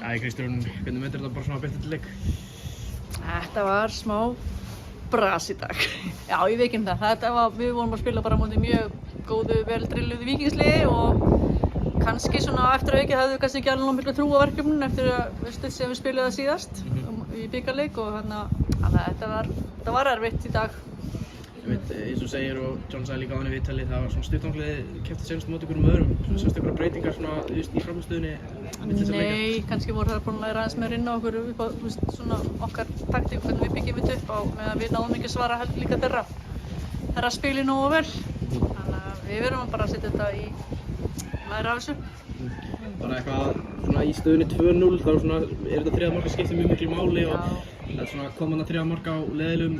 Kristján, hvernig myndir þetta bara svona beint eftir leik? Þetta var smá bras í dag. Já, ég veikinn það. Við vorum að spila bara á móti mjög góðu, vel drilluðu Víkingsliði og kannski svona eftir að aukið hefðu kannski ekki alveg mikla trú á verkefninu eftir að sem við spiluðum það síðast í bikarleik og þannig að þetta var erfitt í dag. Eins og segir og John sagði líka á henni viðtali, það var svona stuttvangliði keppti senst móti ykkur öðrum. Sástu ykkur breytingar svona í frammistöðunni milli þessara leikja? Nei, kannski voru það búin að læra aðeins meira inn á okkur upp á svona okkar taktík, hvernig við byggjum þetta upp á meðan við náðum ekki að svara heldur líka þeirra spili nógu vel. Þannig að við verðum bara að setja þetta í læra af þessu. Bara eitthvað svona í stöðunni 2-0, þá svona þetta þriðja mark skiptir mjög miklu máli og það svona kom þarna þriðja mark á leiðilegum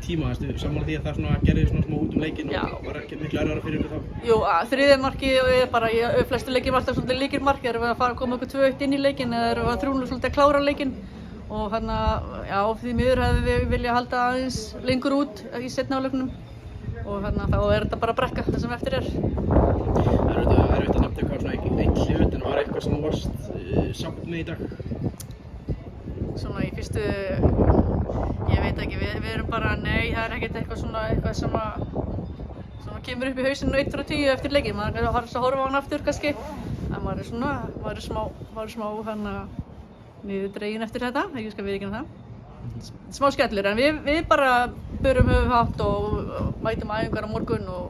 tíma, sammála því að það svona gerði svona smá út leikinn og var ekki miklu erfiðara fyrir ykkur þá? Jú, þriðja markið er bara í flestu leikjum alltaf svolítið lykilmark, erum við að koma okkur 2-1 inn í leikinn eða erum við að 3-0 svolítið að klára leikinn og þannig að já, því miður hefðum við viljað halda aðeins lengur út í seinni hálfleiknum og þannig að þá er þetta bara brekka það sem eftir er. Það er erfitt að nefna eitthvað svona eitt hlut en var eitthvað sem þú varst sátt með í dag? Svona í fyrstu, ég veit ekki, við erum bara, nei, það er ekkert eitthvað sem kemur upp í hausinu 1 frá 10 eftir leikinn, maður er að horfa á hann aftur kannski, en maður er smá niður dregin eftir þetta, ég skal viðurkenna það. Smá skellur, en við bara börum höfuð hátt og mætum æfingar á morgun og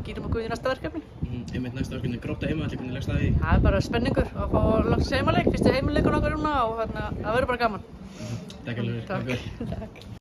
gýrum okkur í næsta verkefni. Einmitt næsta verkefni, Grótta heimavelli, hvernig leggst það í? Það er bara spenningur að fá loksins heimaleik, fyrsti heimaleikun okkar núna og það verður bara gaman. Takk alveg. Takk.